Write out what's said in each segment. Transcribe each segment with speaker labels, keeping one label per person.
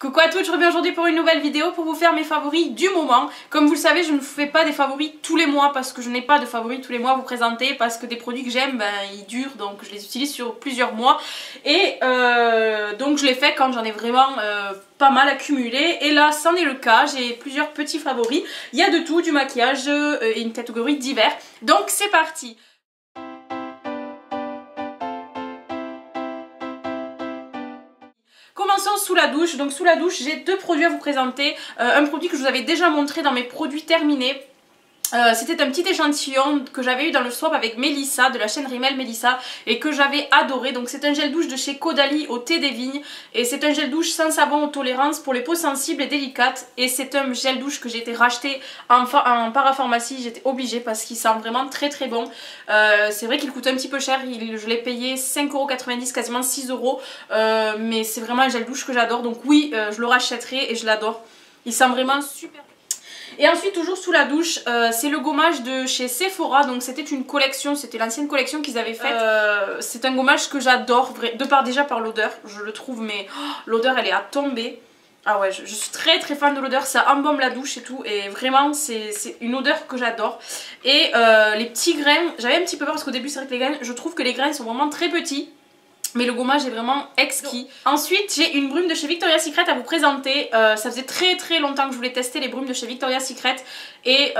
Speaker 1: Coucou à toutes, je reviens aujourd'hui pour une nouvelle vidéo pour vous faire mes favoris du moment. Comme vous le savez, je ne vous fais pas des favoris tous les mois parce que je n'ai pas de favoris tous les mois à vous présenter, parce que des produits que j'aime, ben, ils durent, donc je les utilise sur plusieurs mois. Et donc je les fais quand j'en ai vraiment pas mal accumulé. Et là, c'en est le cas, j'ai plusieurs petits favoris. Il y a de tout, du maquillage et une catégorie divers. Donc c'est parti. Commençons sous la douche. Donc sous la douche, j'ai deux produits à vous présenter. Un produit que je vous avais déjà montré dans mes produits terminés. C'était un petit échantillon que j'avais eu dans le swap avec Mélissa de la chaîne Rimmel Mélissa et que j'avais adoré. Donc c'est un gel douche de chez Caudalie au thé des vignes et c'est un gel douche sans savon aux tolérances pour les peaux sensibles et délicates, et c'est un gel douche que j'ai été racheté en parapharmacie. J'étais obligée parce qu'il sent vraiment très très bon. C'est vrai qu'il coûte un petit peu cher, je l'ai payé 5,90 €, quasiment 6 €, mais c'est vraiment un gel douche que j'adore, donc oui, je le rachèterai et je l'adore. Il sent vraiment super. Et ensuite, toujours sous la douche, c'est le gommage de chez Sephora. Donc c'était une collection, c'était l'ancienne collection qu'ils avaient faite. C'est un gommage que j'adore, déjà par l'odeur, je le trouve, mais l'odeur elle est à tomber. Ah ouais, je suis très très fan de l'odeur, ça embaume la douche et tout, et vraiment c'est une odeur que j'adore. Et les petits grains, j'avais un petit peu peur parce qu'au début c'est vrai que les grains, je trouve que les grains sont vraiment très petits. Mais le gommage est vraiment exquis. Ensuite, j'ai une brume de chez Victoria's Secret à vous présenter. Ça faisait très très longtemps que je voulais tester les brumes de chez Victoria's Secret. Et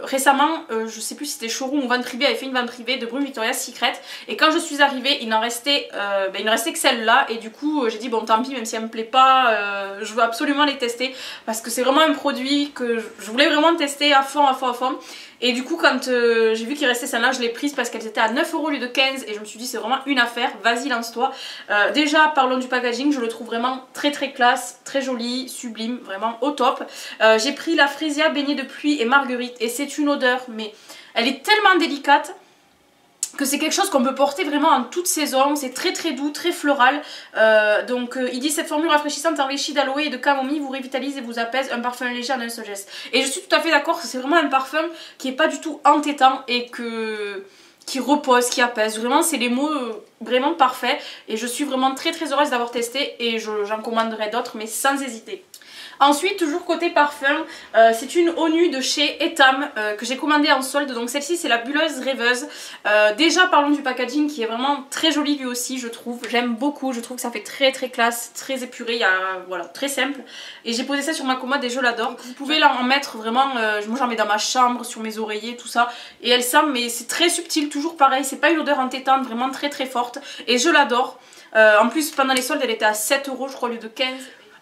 Speaker 1: récemment, je sais plus si c'était Showroom ou vente privée, avait fait une vente privée de brume Victoria's Secret. Et quand je suis arrivée, il ne restait que celle-là. Et du coup, j'ai dit bon tant pis, même si elle me plaît pas, je veux absolument les tester. Parce que c'est vraiment un produit que je voulais vraiment tester à fond, à fond, à fond. Et du coup quand j'ai vu qu'il restait celle-là, je l'ai prise parce qu'elles étaient à 9 € au lieu de 15 et je me suis dit c'est vraiment une affaire, vas-y lance-toi. Déjà parlons du packaging, je le trouve vraiment très très classe, très joli, sublime, vraiment au top. J'ai pris la Freesia baignée de pluie et marguerite et c'est une odeur mais elle est tellement délicate que c'est quelque chose qu'on peut porter vraiment en toute saison. C'est très très doux, très floral. Il dit cette formule rafraîchissante enrichie d'aloe et de camomille vous révitalise et vous apaise, un parfum léger en un seul geste. Et je suis tout à fait d'accord, c'est vraiment un parfum qui est pas du tout entêtant et qui repose, qui apaise. Vraiment c'est les mots vraiment parfaits et je suis vraiment très très heureuse d'avoir testé et j'en commanderai d'autres mais sans hésiter. Ensuite, toujours côté parfum, c'est une eau nue de chez Etam que j'ai commandée en solde. Donc celle-ci c'est la bulleuse rêveuse. Déjà parlons du packaging qui est vraiment très joli lui aussi, je trouve. J'aime beaucoup, je trouve que ça fait très très classe, très épuré, voilà, très simple. Et j'ai posé ça sur ma commode et je l'adore. Vous pouvez là en mettre vraiment, moi j'en mets dans ma chambre, sur mes oreillers, tout ça. Et elle sent, mais c'est très subtil, toujours pareil, c'est pas une odeur entêtante, vraiment très très forte. Et je l'adore. En plus pendant les soldes elle était à 7 € je crois au lieu de 15 €.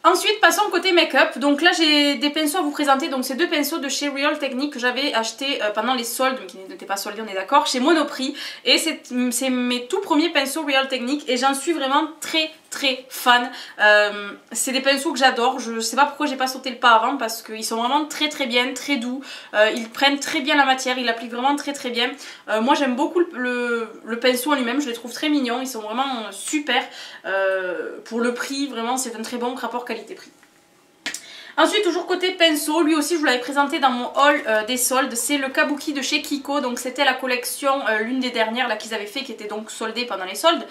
Speaker 1: Ensuite passons côté make-up. Donc là j'ai des pinceaux à vous présenter. Donc c'est deux pinceaux de chez Real Technique que j'avais acheté pendant les soldes, mais qui n'étaient pas soldés, on est d'accord, chez Monoprix. Et c'est mes tout premiers pinceaux Real Technique et j'en suis vraiment très très fan. C'est des pinceaux que j'adore. Je sais pas pourquoi j'ai pas sauté le pas avant parce qu'ils sont vraiment très très bien, très doux. Ils prennent très bien la matière, ils l'appliquent vraiment très très bien. Moi j'aime beaucoup le pinceau en lui-même, je les trouve très mignons, ils sont vraiment super. Pour le prix, vraiment c'est un très bon rapport qualité-prix. Ensuite toujours côté pinceau, lui aussi je vous l'avais présenté dans mon haul des soldes, c'est le Kabuki de chez Kiko. Donc c'était la collection, l'une des dernières là qu'ils avaient fait, qui était donc soldée pendant les soldes.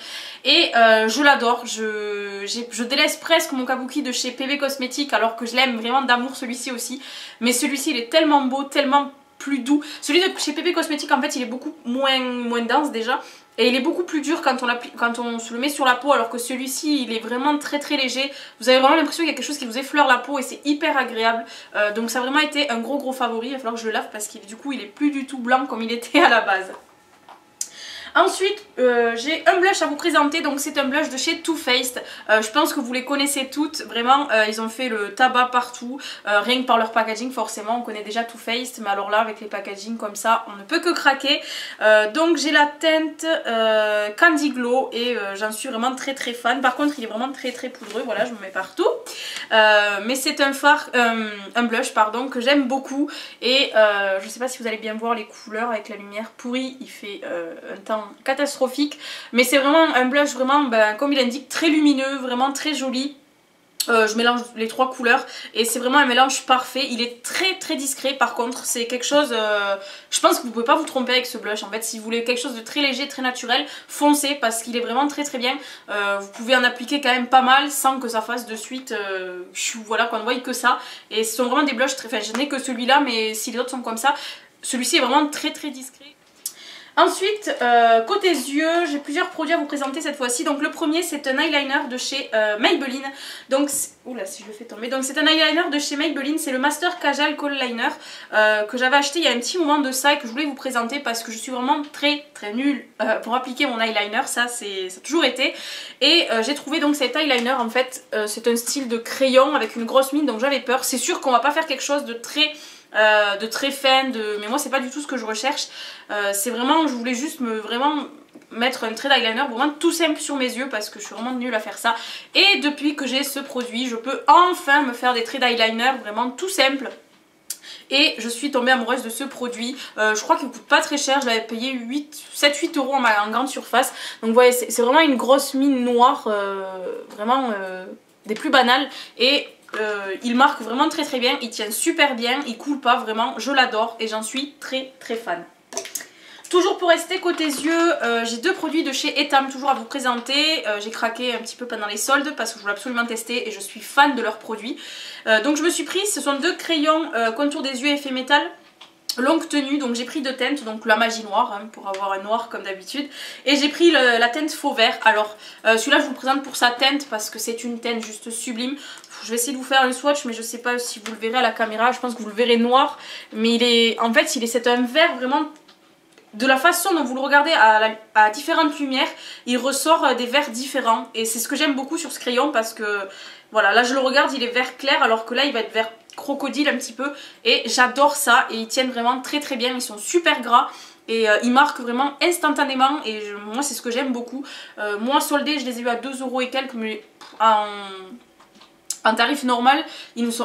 Speaker 1: Et je l'adore, je délaisse presque mon Kabuki de chez PV Cosmétiques alors que je l'aime vraiment d'amour celui-ci aussi. Mais celui-ci il est tellement beau, tellement plus doux. Celui de chez PV Cosmétiques en fait il est beaucoup moins dense déjà. Et il est beaucoup plus dur quand on se le met sur la peau, alors que celui-ci il est vraiment très très léger. Vous avez vraiment l'impression qu'il y a quelque chose qui vous effleure la peau et c'est hyper agréable. Donc ça a vraiment été un gros favori. Il va falloir que je le lave parce qu'il du coup il est plus du tout blanc comme il était à la base. Ensuite j'ai un blush à vous présenter, donc c'est un blush de chez Too Faced. Je pense que vous les connaissez toutes, vraiment ils ont fait le tabac partout, rien que par leur packaging forcément, on connaît déjà Too Faced, mais alors là avec les packaging comme ça on ne peut que craquer. Donc j'ai la teinte Candy Glow et j'en suis vraiment très très fan. Par contre il est vraiment très très poudreux, voilà je me mets partout. Mais c'est un blush pardon, que j'aime beaucoup et je sais pas si vous allez bien voir les couleurs avec la lumière pourrie, il fait un temps catastrophique, mais c'est vraiment un blush vraiment comme il indique très lumineux, vraiment très joli. Je mélange les 3 couleurs et c'est vraiment un mélange parfait. Il est très discret par contre, c'est quelque chose, je pense que vous pouvez pas vous tromper avec ce blush en fait. Si vous voulez quelque chose de très léger, très naturel, foncez parce qu'il est vraiment très bien. Vous pouvez en appliquer quand même pas mal sans que ça fasse de suite, voilà, qu'on ne voie que ça. Et ce sont vraiment des blushs très, enfin je n'ai que celui-là, mais si les autres sont comme ça, celui-ci est vraiment très discret. Ensuite, côté yeux, j'ai plusieurs produits à vous présenter cette fois-ci. Donc le premier, c'est un eyeliner de chez Maybelline. Donc, oula, si je le fais tomber. Donc c'est un eyeliner de chez Maybelline, c'est le Master Kajal Kohl Liner que j'avais acheté il y a un petit moment de ça et que je voulais vous présenter parce que je suis vraiment très nulle pour appliquer mon eyeliner. Ça a toujours été. Et j'ai trouvé donc cet eyeliner, en fait, c'est un style de crayon avec une grosse mine, donc j'avais peur. C'est sûr qu'on va pas faire quelque chose de très fin, mais moi c'est pas du tout ce que je recherche. C'est vraiment, je voulais juste mettre un trait d'eyeliner vraiment tout simple sur mes yeux parce que je suis vraiment nulle à faire ça. Et depuis que j'ai ce produit, je peux enfin me faire des traits d'eyeliner vraiment tout simples. Et je suis tombée amoureuse de ce produit. Je crois qu'il ne coûte pas très cher. Je l'avais payé 7-8 euros en grande surface. Donc vous voyez, c'est vraiment une grosse mine noire, vraiment des plus banales. Et il marque vraiment très bien, il tient super bien, il coule pas vraiment, je l'adore et j'en suis très fan. Toujours pour rester côté yeux, j'ai 2 produits de chez Etam toujours à vous présenter. J'ai craqué un petit peu pendant les soldes parce que je voulais absolument tester et je suis fan de leurs produits. Donc je me suis pris, ce sont 2 crayons contour des yeux effet métal. Longue tenue, donc j'ai pris 2 teintes, donc la magie noire hein, pour avoir un noir comme d'habitude, et j'ai pris la teinte faux vert. Alors celui-là je vous le présente pour sa teinte parce que c'est une teinte juste sublime. Je vais essayer de vous faire un swatch mais je sais pas si vous le verrez à la caméra, je pense que vous le verrez noir, mais en fait c'est un vert vraiment, de la façon dont vous le regardez à différentes lumières, il ressort des verts différents et c'est ce que j'aime beaucoup sur ce crayon parce que voilà, là je le regarde, il est vert clair alors que là il va être vert crocodile un petit peu et j'adore ça et ils tiennent vraiment très bien, ils sont super gras et ils marquent vraiment instantanément et moi c'est ce que j'aime beaucoup. Moi soldés je les ai eu à 2 euros et quelques mais en tarif normal,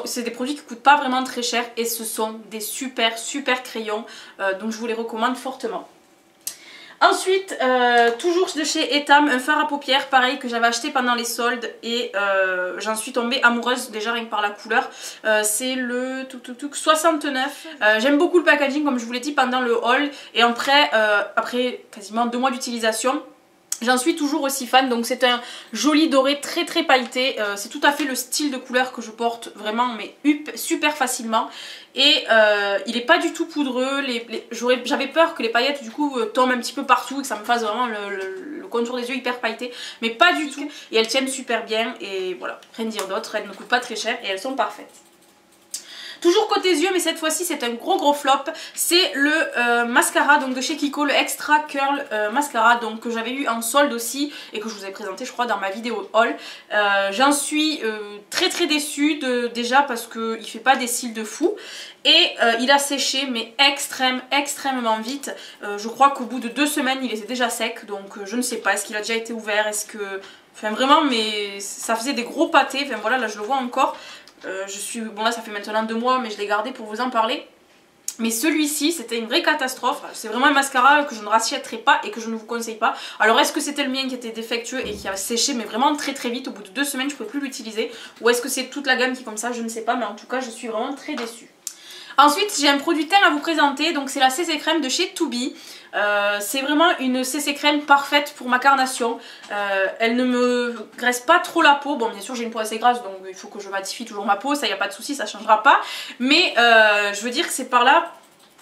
Speaker 1: c'est des produits qui coûtent pas vraiment très cher et ce sont des super crayons donc je vous les recommande fortement. Ensuite, toujours de chez Etam, un fard à paupières, pareil que j'avais acheté pendant les soldes et j'en suis tombée amoureuse déjà rien que par la couleur. C'est le 69. J'aime beaucoup le packaging comme je vous l'ai dit pendant le haul et après quasiment 2 mois d'utilisation, j'en suis toujours aussi fan, donc c'est un joli doré très pailleté, c'est tout à fait le style de couleur que je porte vraiment mais super facilement et il est pas du tout poudreux, j'avais peur que les paillettes du coup tombent un petit peu partout et que ça me fasse vraiment le contour des yeux hyper pailleté, mais pas du tout et elles tiennent super bien et voilà, rien dire d'autre, elles ne coûtent pas très cher et elles sont parfaites. Toujours côté yeux, mais cette fois-ci c'est un gros flop, c'est le mascara donc de chez Kiko, le Extra Curl Mascara donc que j'avais eu en solde aussi et que je vous ai présenté je crois dans ma vidéo haul. J'en suis très déçue déjà parce qu'il fait pas des cils de fou et il a séché mais extrêmement vite. Je crois qu'au bout de 2 semaines il était déjà sec donc je ne sais pas, est-ce qu'il a déjà été ouvert, est-ce que... Enfin vraiment mais ça faisait des gros pâtés, enfin voilà là je le vois encore. Bon là ça fait maintenant 2 mois mais je l'ai gardé pour vous en parler. Mais celui-ci c'était une vraie catastrophe, c'est vraiment un mascara que je ne rachèterai pas et que je ne vous conseille pas. Alors est-ce que c'était le mien qui était défectueux et qui a séché mais vraiment très vite, au bout de 2 semaines je ne pouvais plus l'utiliser, ou est-ce que c'est toute la gamme qui est comme ça, je ne sais pas, mais en tout cas je suis vraiment très déçue. Ensuite j'ai un produit teint à vous présenter, donc c'est la CC Crème de chez Toubi. C'est vraiment une CC crème parfaite pour ma carnation. Elle ne me graisse pas trop la peau. Bon bien sûr j'ai une peau assez grasse donc il faut que je matifie toujours ma peau, ça y a pas de souci, ça changera pas. Mais je veux dire que c'est par là,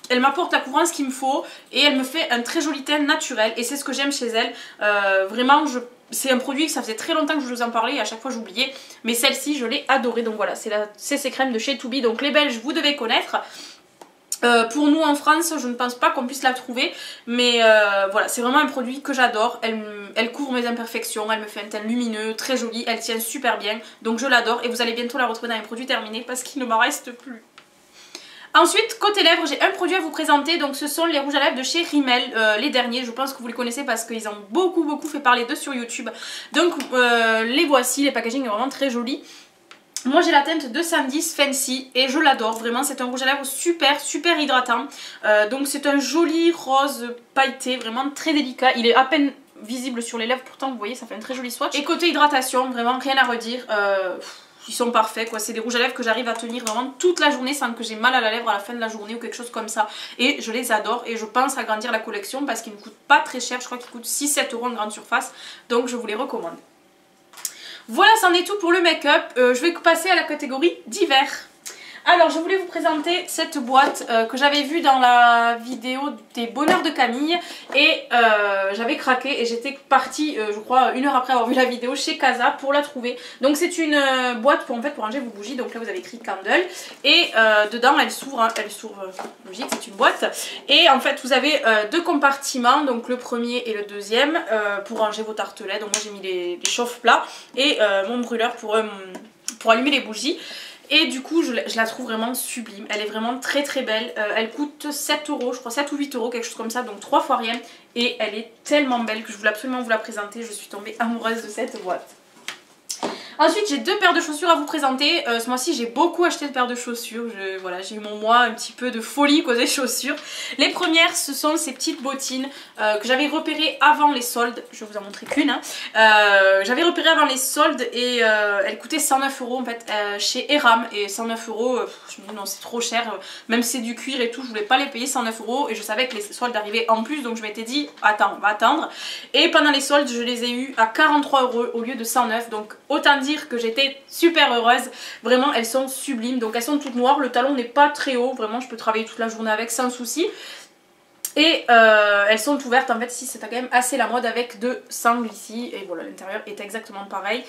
Speaker 1: elle m'apporte la couvrance qu'il me faut et elle me fait un très joli teint naturel et c'est ce que j'aime chez elle. Vraiment c'est un produit que ça faisait très longtemps que je vous en parlais et à chaque fois j'oubliais, mais celle-ci je l'ai adorée. Donc voilà, c'est la CC crème de chez Toubi, donc les Belges vous devez connaître. Pour nous en France je ne pense pas qu'on puisse la trouver, mais voilà, c'est vraiment un produit que j'adore. Elle couvre mes imperfections, elle me fait un teint lumineux, très joli, elle tient super bien, donc je l'adore et vous allez bientôt la retrouver dans les produits terminés parce qu'il ne m'en reste plus. Ensuite, côté lèvres, j'ai un produit à vous présenter, donc ce sont les rouges à lèvres de chez Rimmel, les derniers, je pense que vous les connaissez parce qu'ils ont beaucoup fait parler d'eux sur YouTube. Donc les voici, les packaging est vraiment très joli. Moi j'ai la teinte 210 Fancy et je l'adore, vraiment c'est un rouge à lèvres super hydratant. Donc c'est un joli rose pailleté, vraiment très délicat, il est à peine visible sur les lèvres, pourtant vous voyez ça fait un très joli swatch. Et côté hydratation, vraiment rien à redire, ils sont parfaits quoi, c'est des rouges à lèvres que j'arrive à tenir vraiment toute la journée sans que j'ai mal à la lèvre à la fin de la journée ou quelque chose comme ça. Et je les adore et je pense agrandir la collection parce qu'ils ne coûtent pas très cher, je crois qu'ils coûtent 6-7 € en grande surface. Donc je vous les recommande. Voilà, c'en est tout pour le make-up. Je vais passer à la catégorie d'hiver. Alors je voulais vous présenter cette boîte que j'avais vue dans la vidéo des bonheurs de Camille et j'avais craqué et j'étais partie je crois 1 heure après avoir vu la vidéo chez Casa pour la trouver. Donc c'est une boîte pour, en fait, pour ranger vos bougies, donc là vous avez écrit candle et dedans elle s'ouvre, hein, logique, c'est une boîte et en fait vous avez 2 compartiments, donc le premier et le deuxième pour ranger vos tartelets. Donc moi j'ai mis les chauffe-plats et mon brûleur pour allumer les bougies. Et du coup je la trouve vraiment sublime, elle est vraiment très très belle, elle coûte 7 €, je crois 7 ou 8 €, quelque chose comme ça, donc 3 fois rien. Et elle est tellement belle que je voulais absolument vous la présenter, je suis tombée amoureuse de cette boîte. Ensuite j'ai 2 paires de chaussures à vous présenter. Ce mois-ci j'ai beaucoup acheté de paires de chaussures. Voilà, j'ai eu mon mois un petit peu de folie côté chaussures. Les premières ce sont ces petites bottines que j'avais repérées avant les soldes. Je vais vous en montrer qu'une. Hein. J'avais repéré avant les soldes et elles coûtaient 109 € en fait chez Eram. Et 109 €, je me dis non c'est trop cher. Même si c'est du cuir et tout, je voulais pas les payer 109 €. Et je savais que les soldes arrivaient en plus, donc je m'étais dit attends, on va attendre. Et pendant les soldes je les ai eu à 43 € au lieu de 109 €. Donc autant dire que j'étais super heureuse. Vraiment elles sont sublimes, donc elles sont toutes noires, le talon n'est pas très haut, vraiment je peux travailler toute la journée avec sans souci. Et elles sont ouvertes en fait, ici c'est quand même assez la mode avec 2 sangles ici. Et voilà, l'intérieur est exactement pareil,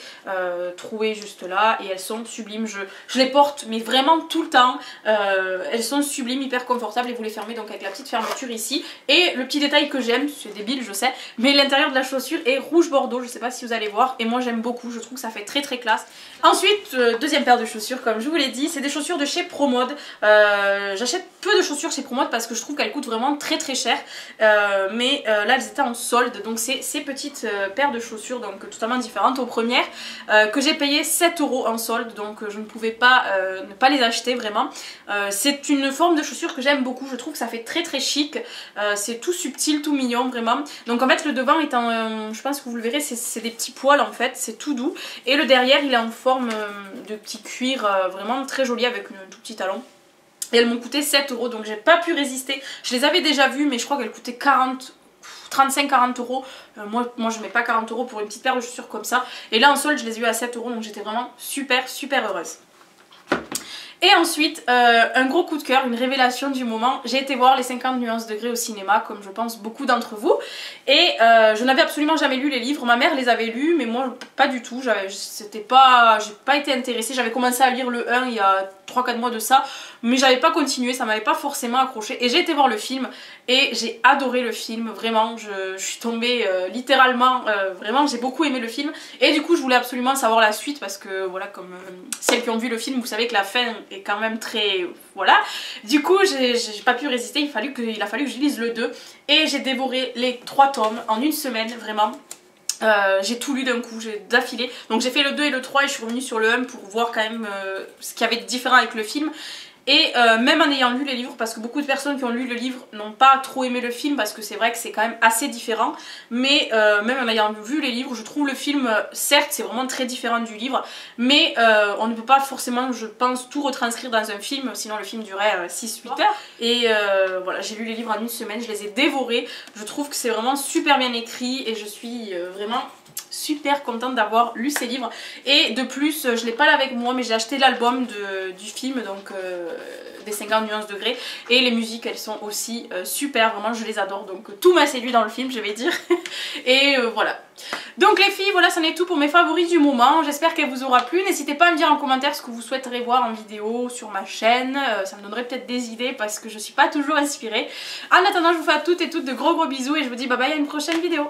Speaker 1: trouées juste là. Et elles sont sublimes, je les porte mais vraiment tout le temps. Elles sont sublimes, hyper confortables. Et vous les fermez donc avec la petite fermeture ici. Et le petit détail que j'aime, c'est débile je sais, mais l'intérieur de la chaussure est rouge bordeaux. Je sais pas si vous allez voir, et moi j'aime beaucoup, je trouve que ça fait très très classe. Ensuite, deuxième paire de chaussures comme je vous l'ai dit, c'est des chaussures de chez Promode. J'achète peu de chaussures chez Promode parce que je trouve qu'elles coûtent vraiment très très cher, mais là elles étaient en solde, donc c'est ces petites paires de chaussures donc totalement différentes aux premières que j'ai payé 7 € en solde, donc je ne pouvais pas ne pas les acheter vraiment. C'est une forme de chaussure que j'aime beaucoup, je trouve que ça fait très très chic, c'est tout subtil, tout mignon vraiment. Donc en fait le devant est en, je pense que vous le verrez, c'est des petits poils en fait, c'est tout doux, et le derrière il est en forme de petit cuir vraiment très joli avec un tout petit talon. Et elles m'ont coûté 7 €, donc j'ai pas pu résister. Je les avais déjà vues, mais je crois qu'elles coûtaient 35-40 €. Moi je mets pas 40 € pour une petite paire de chaussures comme ça. Et là en solde je les ai eu à 7 €, donc j'étais vraiment super super heureuse. Et ensuite, un gros coup de cœur, une révélation du moment. J'ai été voir les 50 nuances degrés au cinéma, comme je pense beaucoup d'entre vous. Et je n'avais absolument jamais lu les livres. Ma mère les avait lus, mais moi pas du tout. J'ai pas été intéressée. J'avais commencé à lire le 1 il y a 3-4 mois de ça, mais j'avais pas continué, ça m'avait pas forcément accroché. Et j'ai été voir le film et j'ai adoré le film, vraiment. Je suis tombée littéralement, vraiment j'ai beaucoup aimé le film. Et du coup je voulais absolument savoir la suite parce que voilà, comme celles qui ont vu le film, vous savez que la fin est quand même très... voilà. Du coup j'ai pas pu résister, il a fallu que je lise le 2. Et j'ai dévoré les 3 tomes en une semaine, vraiment. J'ai tout lu d'un coup, d'affilée. Donc j'ai fait le 2 et le 3 et je suis revenue sur le 1 pour voir quand même ce qu'il y avait de différent avec le film. Et même en ayant lu les livres, parce que beaucoup de personnes qui ont lu le livre n'ont pas trop aimé le film, parce que c'est vrai que c'est quand même assez différent. Mais même en ayant vu les livres, je trouve le film, certes c'est vraiment très différent du livre, mais on ne peut pas forcément, je pense, tout retranscrire dans un film, sinon le film durait 6-8 heures. Et voilà, j'ai lu les livres en une semaine, je les ai dévorés. Je trouve que c'est vraiment super bien écrit et je suis vraiment... super contente d'avoir lu ces livres. Et de plus, je l'ai pas là avec moi, mais j'ai acheté l'album du film, donc des 50 nuances degrés. Et les musiques, elles sont aussi super, vraiment je les adore. Donc tout m'a séduit dans le film, je vais dire. Et voilà. Donc les filles, voilà, c'en est tout pour mes favoris du moment. J'espère qu'elle vous aura plu. N'hésitez pas à me dire en commentaire ce que vous souhaiteriez voir en vidéo sur ma chaîne. Ça me donnerait peut-être des idées parce que je suis pas toujours inspirée. En attendant, je vous fais à toutes et toutes de gros bisous et je vous dis bye bye à une prochaine vidéo.